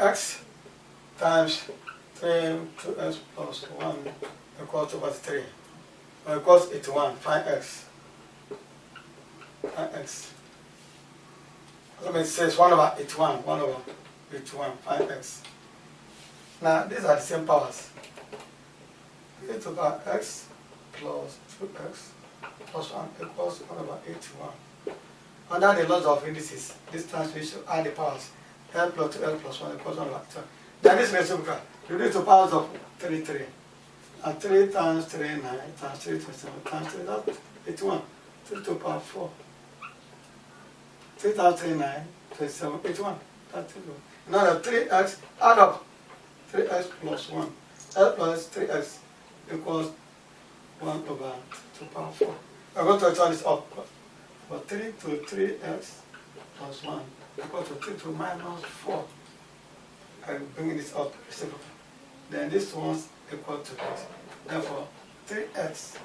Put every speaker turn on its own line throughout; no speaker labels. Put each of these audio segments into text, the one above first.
2x times 2x plus 1 equals to what, 3. Or equals 81, find x. Find x. Let me say it's 1 over 81, 1 over 81, find x. Now, these are the same powers. e to the power x plus 2x plus 1 equals 1 over 81. Under the laws of indices, this time we should add the powers. L plus 2L plus 1 equals 1 over 2. Then this reciprocal. Reduce to powers of 3, 3. And 3 times 3, 9 times 3, 27 times 3, that's 81. 3 to the power 4. 3 times 3, 9, 27, 81. That's 81. Now the 3x, add up 3x plus 1. L plus 3x equals 1 over 2 to the power 4. We're going to turn this up. But 3 to 3x plus 1 equals to 3 to minus 4. I'm bringing this up reciprocal. Then this one's equal to this. Therefore, 3x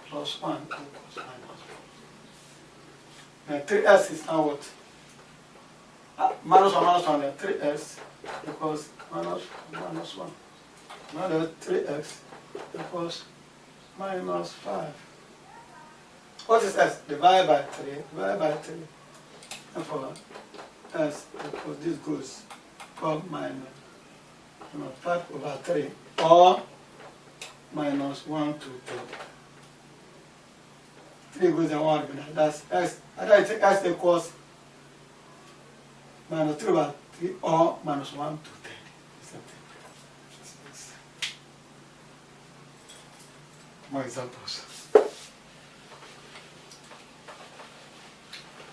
plus 1 equals minus 4. Now 3x is now what? Minus 1, 3x equals minus 1. Now 3x equals minus 5. What is s? Divided by 3. Divided by 3. Therefore, s equals this goes 4 minus 5 over 3 or minus 1 to 2. 3 goes and 1 goes. That's s. I think s equals minus 3 over 3 or minus 1 to 10. More examples.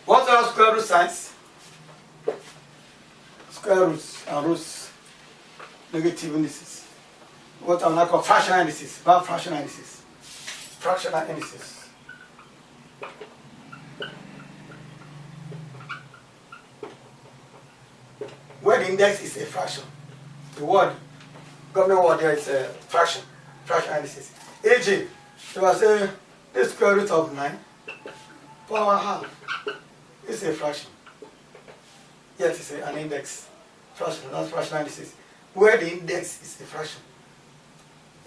What are square root signs? Square roots and roots, negative indices. What are called fractional indices? About fractional indices. Fractional indices. Where the index is a fraction. The word, government word there is a fraction. Fractional indices. E.g., if I say the square root of 9 power half. It's a fraction. Yet it's an index. Fraction, that's fractional indices. Where the index is a fraction.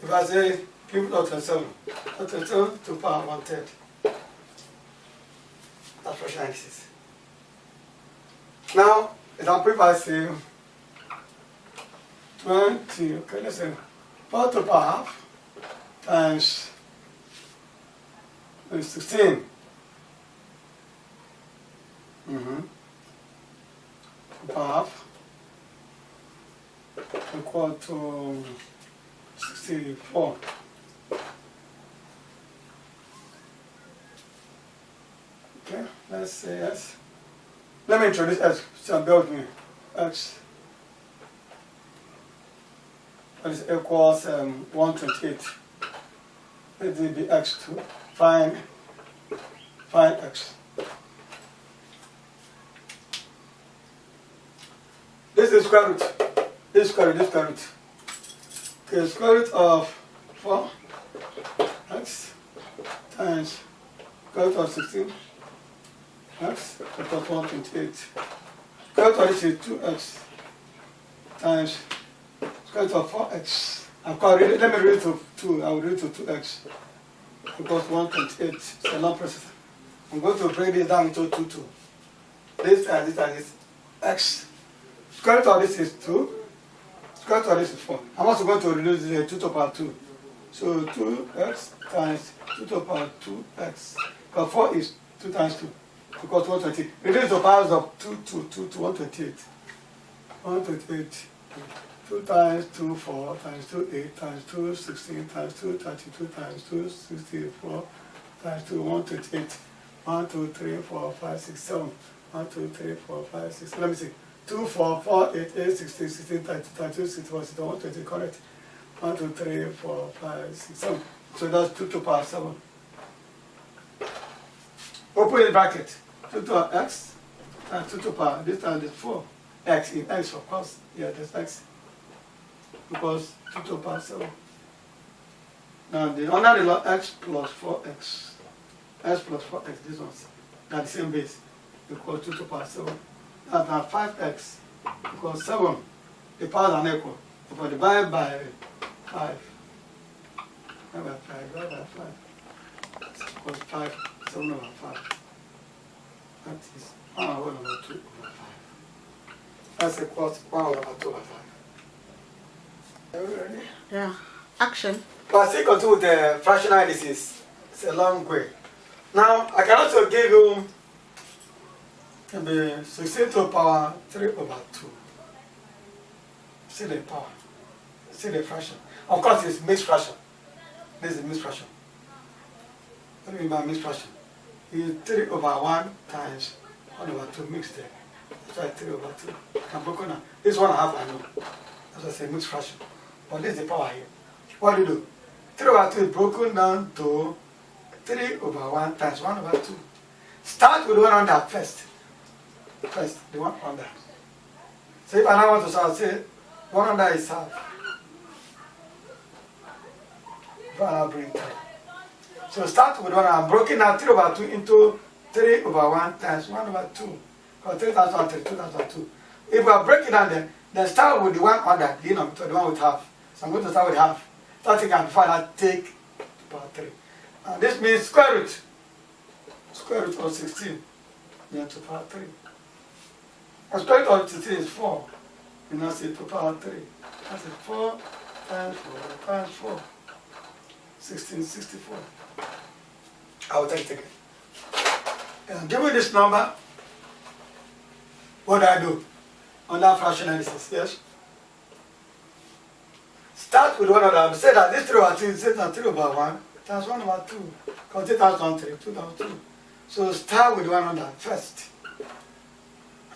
If I say cube of 27, 27 to power 1/3. That's fractional indices. Now, example if I say 20, okay, let's say 4 to the power half times 16. Half equal to 64. Okay, let's say s. Let me introduce s. So bear with me. X. That is equals 128. Let it be x2. Find x. This is square root. This square root. Okay, square root of 4x times square root of 16x equals 128. Square root of this is 2x times square root of 4x. Let me read it to 2. I will read it to 2x equals 128. It's a long process. I'm going to break this down into 2. This and this x. Square root of this is 2. Square root of this is 4. I'm also going to reduce this 2 to the power 2. So 2x times 2 to the power 2x. Because 4 is 2 times 2. Equals 128. Reduce the powers of 2 to 128. 128. 2 times 2, 4 times 2, 8 times 2, 16 times 2, 32 times 2, 64 times 2, 128. 1, 2, 3, 4, 5, 6, 7. 1, 2, 3, 4, 5, 6. Let me see. 2, 4, 4, 8, 8, 16, 16, 32, 61, 61, 120, correct. 1, 2, 3, 4, 5, 6, 7. So that's 2 to the power 7. Open the bracket. 2 to the power x times 2 to the power, this time is 4. X in x, of course. Yeah, that's x. Because 2 to the power 7. Now, under the law, x plus 4x. X plus 4x, this one's at the same base. Equals 2 to the power 7. Now 5x equals 7 the powers are unequal. If I divide by 5, divide by 5, divide by 5, that's equals 5, 7 over 5. That is 1 over 2 over 5. That's equals 1 over 2 over 5. Are you ready?
Yeah. Action.
But still continue with the fractional indices. It's a long way. Now, I can also give you maybe 16 to the power 3 over 2. See the power. See the fraction. Of course, it's mixed fraction. This is mixed fraction. What do you mean by mixed fraction? You 3 over 1 times 1 over 2 mixed there. That's why 3 over 2. I can broken down. This 1.5 I know. That's why I say mixed fraction. But this is the power here. What do you do? 3 over 2 is broken down to 3 over 1 times 1 over 2. Start with 1 under first. First, the 1 under. So if I now want to solve, say 1 under is half. If I now bring 3. So start with 1. I'm broken now 3 over 2 into 3 over 1 times 1 over 2. Because 3 times 1 is 2 times 2. If I break it down then start with the 1 under, the one with half. So I'm going to start with half. Starting and before that take 2 power 3. And this means square root. Square root of 16. Then 2 power 3. And square root of 16 is 4. You now say 2 power 3. That's 4 times 4 times 4. 16, 64. I will take it again. And give me this number. What do I do? Under fractional indices, yes? Start with 1 over. Say that this 3 over 2 is 3 over 1 times 1 over 2. Because 3 times 1, 3, 2 times 2. So start with 1 under first.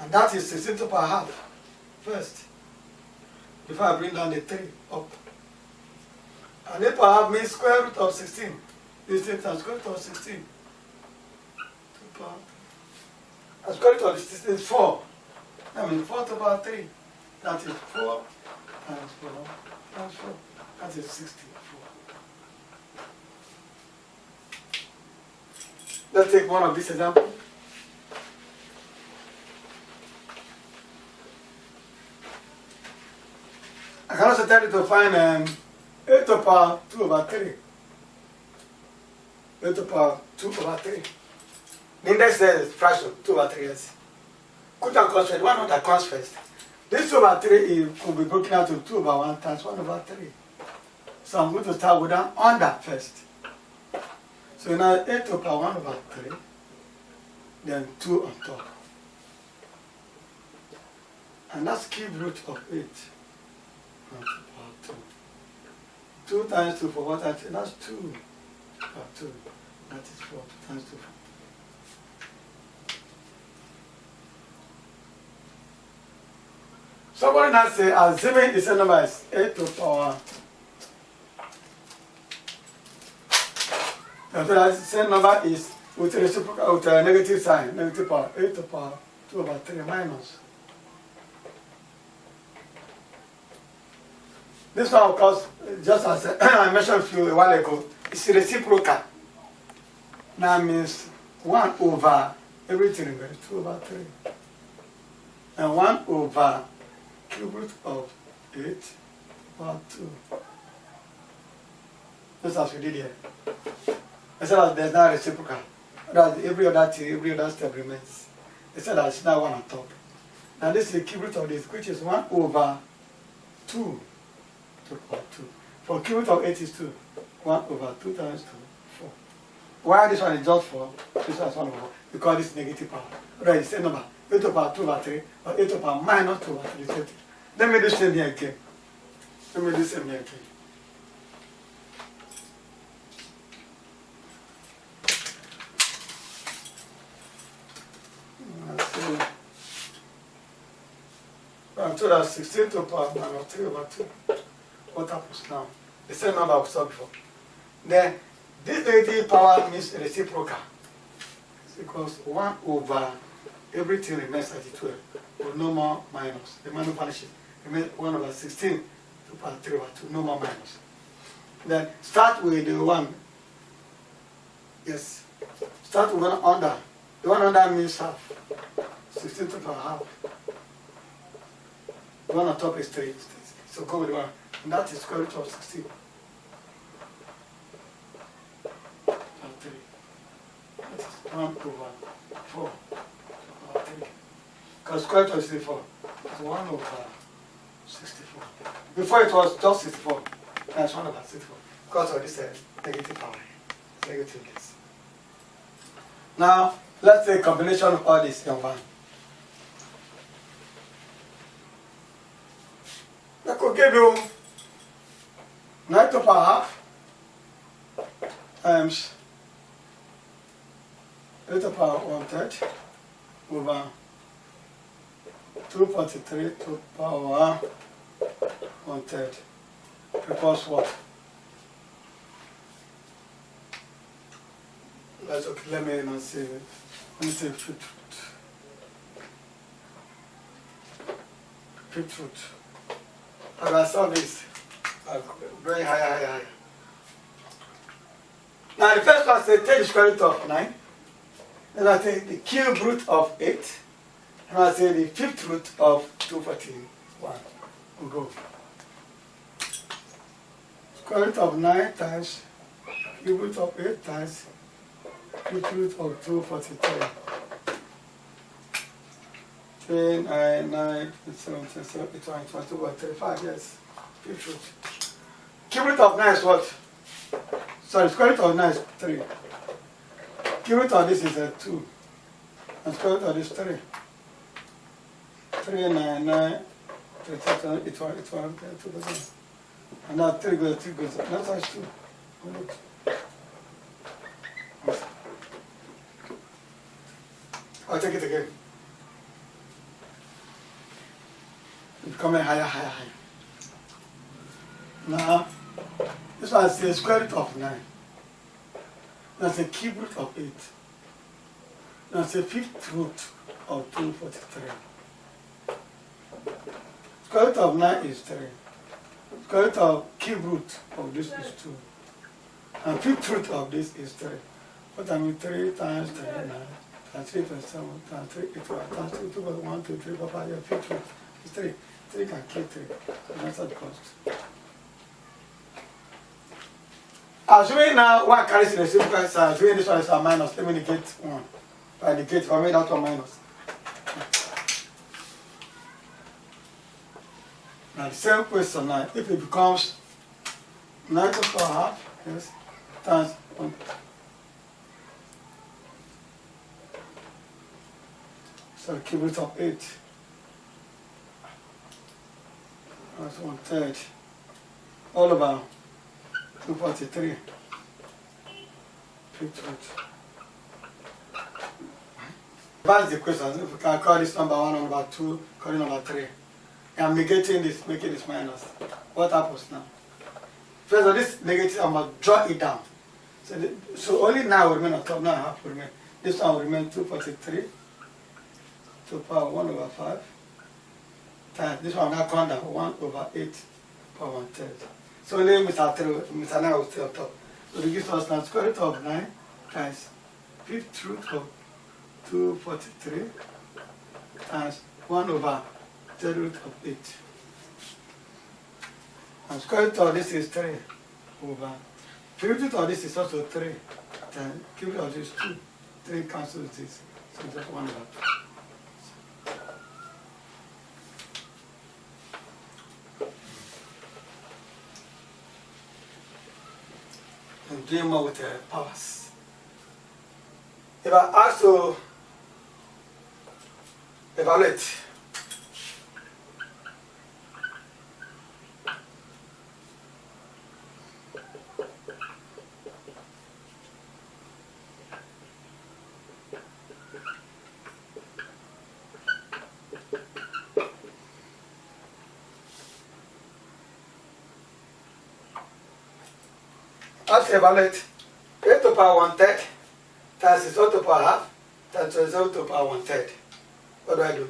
And that is 16 to the power half. First. Before I bring down the 3 up. And the power half means square root of 16. This is square root of 16. 2 power 3. And square root of 16 is 4. That means 4 to the power 3. That is 4 times 4 times 4. That is 64. Let's take one of these examples. I can also tell you to find 8 to the power 2 over 3. 8 to the power 2 over 3. The index there is fraction 2 over 3. Yes. Could and comes first. 1 that comes first. This 2 over 3 could be broken out to 2 over 1 times 1 over 3. So I'm going to start with an under first. So now 8 to the power 1 over 3. Then 2 on top. And that's cube root of 8. 2 times 2 for 1 times 3, that's 2 power 2. That is 4. 2 times 2 4. Somebody now say, assuming the same number is 8 to the power. So the same number is with a reciprocal, with a negative sign, negative power, 8 to the power 2 over 3 minus. This one, of course, just as I mentioned to you a while ago, it's reciprocal. Now means 1 over everything, 2 over 3. And 1 over cube root of 8 over 2. Just as we did here. Instead of there's not reciprocal. That every other step remains. Instead of it's now 1 on top. Now this is the cube root of this, which is 1 over 2. 2 over 2. For cube root of 8 is 2. 1 over 2 times 2, 4. Why this one is just 4? This one is 1 over 4. Because this is negative power. Right, it's the same number. 8 to the power 2 over 3. Or 8 to the power minus 2 over 3. Let me do the same here again. Let me do the same here again. So that's 16 to the power minus 3 over 2. What happens now? The same number we saw before. Then this negative power means reciprocal. It's equals 1 over everything remains at 12. With no more minus. The minus vanishes. Remains 1 over 16 to the power 3 over 2. No more minus. Then start with the 1. Yes. Start with 1 under. The 1 under means half. 16 to the power half. The one on top is 3. So go with 1. And that is square root of 16. And 3. That is 1 over 4 over 3. Because square root of 64 is 1 over 64. Before it was just 64. Now it's 1 over 64. Because of this negative power. Negative this. Now, let's say a combination of all this in 1. That could give you 9 to the power half times 8 to the power 1/3 over 243 to the power 1/3 equals what? Let's okay, let me not say it. Let me say fifth root. I will solve this. Very high. Now the first one says take the square root of 9. Then I take the cube root of 8. And I say the fifth root of 241. We'll go. Square root of 9 times cube root of 8 times fifth root of 243. 3, 9, 9, 7, 7, 8, 22, 35, yes. Fifth root. Cube root of 9 is what? Sorry, square root of 9 is 3. Cube root of this is 2. And square root of this 3. 3, 9, 9, 37, 8, 2, and now 3 goes, that's how 2. I'll take it again. It's becoming higher. Now, this one is the square root of 9. That's the cube root of 8. That's the fifth root of 243. Square root of 9 is 3. Square root of cube root of this is 2. And fifth root of this is 3. What I mean, 3 times 3, 9. Times 3 plus 7, times 3, 8, times 2, 2 plus 1, 2, 3, 4, 5, yeah, fifth root is 3. 3 can kill 3. And that's what it costs. Assuming now 1 carries in the reciprocal sign, assuming this one is a minus, let me negate 1. If I negate, if I made that one minus. Now the same question now, if it becomes 9 to the power half, yes, times 1. So cube root of 8. That's 1/3. All about 243. Fifth root. That's the question. If we can call this number 1, number 2, call it number 3. I'm negating this, making this minus. What happens now? First of this negative, I must draw it down. So only 9 will remain on top, 9.5 will remain. This one will remain 243 to the power 1 over 5. Times this one will now come down 1 over 8 power 1/3. So only Mr. 9 will stay on top. So this gives us now square root of 9 times fifth root of 243 times 1 over 3 root of 8. And square root of this is 3 over. Fifth root of this is also 3. Then cube root of this is 2. 3 cancels this. So just 1 over 2. And doing more with powers. If I ask to evaluate evaluate 8 to the power 1/3 times 0 to the power half times 0 to the power 1/3. What do I do?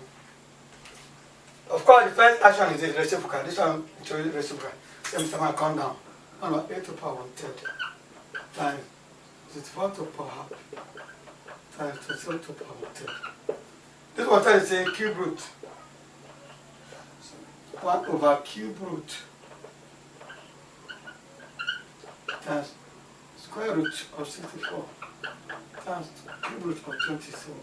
Of course, the first action is the reciprocal. This one is the reciprocal. Same time I come down. 1 over 8 to the power 1/3 times 0 to the power half times 0 to the power 1/3. This 1/3 is saying cube root 1 over cube root times square root of 64 times cube root of 27.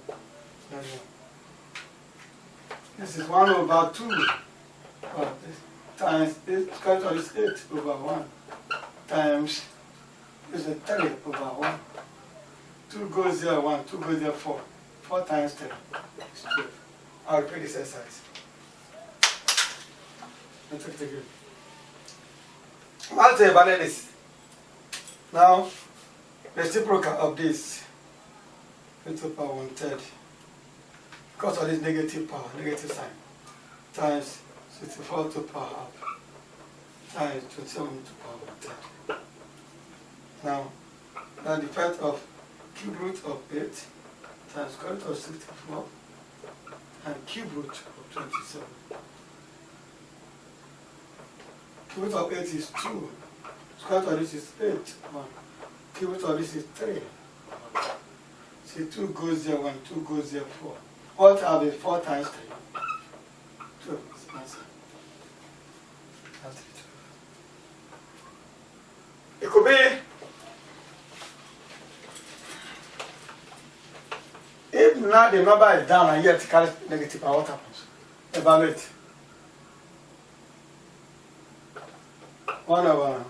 This is 1 over 2 times square root is 8 over 1 times this is 3 over 1. 2 goes there 1, 2 goes there 4. 4 times 3 is 12. I'll repeat this exercise. Let's take it again. I'll evaluate this. Now, reciprocal of this, 8 to the power 1/3, because of this negative power, negative sign, times 64 to the power half, times 27 to the power 1/3. Now, the effect of cube root of 8 times square root of 64 and cube root of 27. Cube root of 8 is 2. Square root of this is 8. 1. Cube root of this is 3. See, 2 goes there 1, 2 goes there 4. What are the 4 times 3? 12 is the answer. That's 12. It could be if now the number is down and yet it carries negative power, what happens? Evaluate. 1 over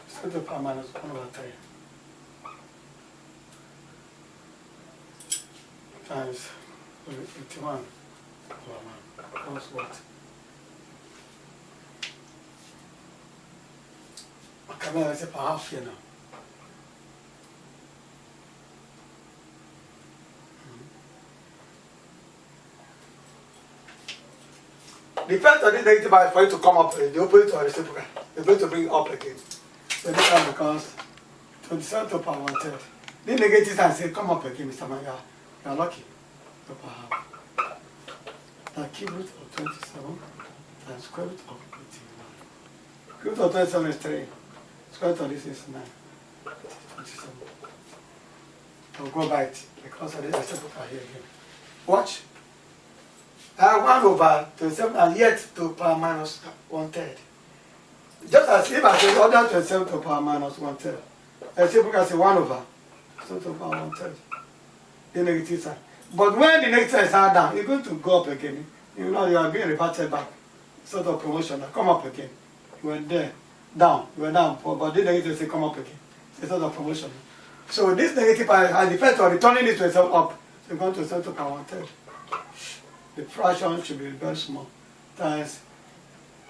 6 to the power minus 1 over 3 times 81 over 1 equals what? Okay, now let's say per half here now. The effect of this negative power is for it to come up, the opposite or reciprocal. It's going to bring it up again. So this time becomes 27 to the power 1/3. The negative sign say come up again, Mr. Man, you are lucky. To power half. Now cube root of 27 times square root of 81. Cube root of 27 is 3. Square root of this is 9. 27. I'll go by it because of the reciprocal here again. Watch. I have 1 over 27 and yet to the power minus 1/3. Just as if I say other 27 to the power minus 1/3. Reciprocal say 1 over 27 to the power 1/3. The negative sign. But when the negative sign is down, you're going to go up again. You know you are being reverted back. Sort of promotion. Come up again. You were there. Down. You were down. But the negative say come up again. It's sort of promotion. So this negative has the effect of returning this 27 up. So you're going to 27 to the power 1/3. The fraction should be very small, times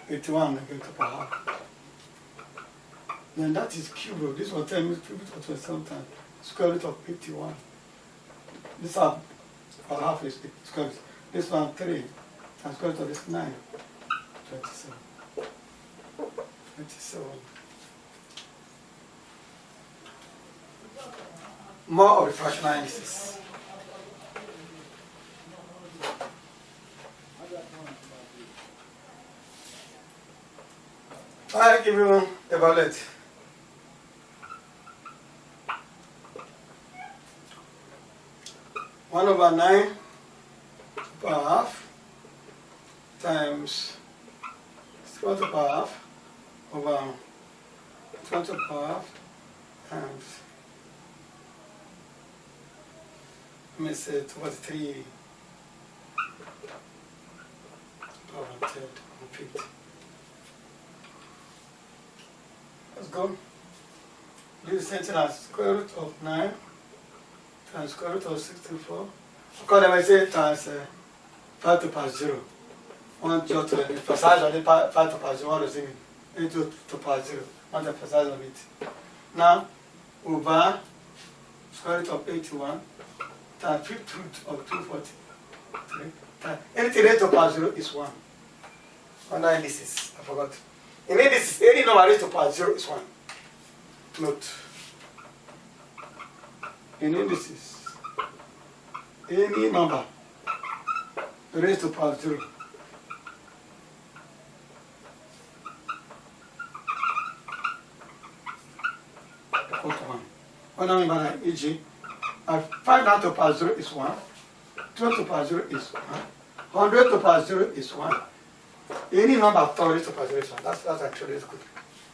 81 to the power half. Then that is cube root. This will tell me cube root of 27 times square root of 81. This half or half is square root. This one 3 times square root of this 9. 27. 27. More of the fractional indices. I give you a bullet. One over 9 per half times square root per half over 20 per half times, let me say 3 power 1/3 on 50. Let's go. Do the same thing as square root of 9 times square root of 64. Because I say times 5 to the power 0. 1 to the emphasize on the 5 to the power 0. What does it mean? Into to the power 0. Want to emphasize on it. Now, over square root of 81 times fifth root of 243. Anything raised to the power 0 is 1. Under indices, I forgot. In indices, any number raised to the power 0 is 1. Note. In indices, any number raised to the power 0 equal to 1. What do I mean by that? E.g., 5 down to the power 0 is 1, 12 to the power 0 is 1, 100 to power 0 is 1. Any number 4 raised to power 0 is 1. That's actually good.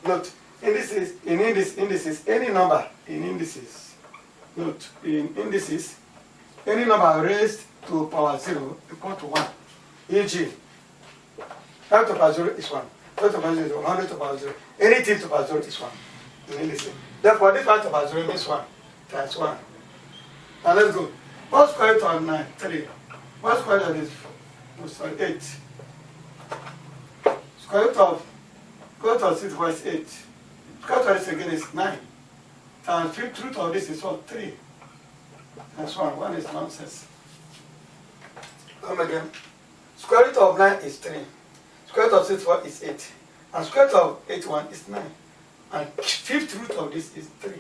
Note, indices, any number in indices. Note, in indices, any number raised to power 0 equal to 1. E.g., 5 to power 0 is 1. 5 to power 0 is 1. 100 to power 0. Anything to power 0 is 1. In indices. Therefore, this 5 to power 0 means 1 times 1. Now let's go. What's square root of 9? 3. What's square root of this? Oh, sorry, 8. Square root of 6 was 8. Square root of this again is 9. Times fifth root of this is what? 3. That's 1. 1 is nonsense. Come again. Square root of 9 is 3. Square root of 6 1 is 8. And square root of 8 1 is 9. And fifth root of this is 3.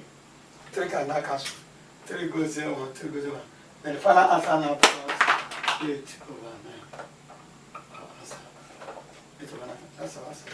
3 can now cancel. 3 goes 0, 1, 3 goes 0, 1. Then the final answer now becomes 8 over 9. Our answer. 8 over 9. That's our answer.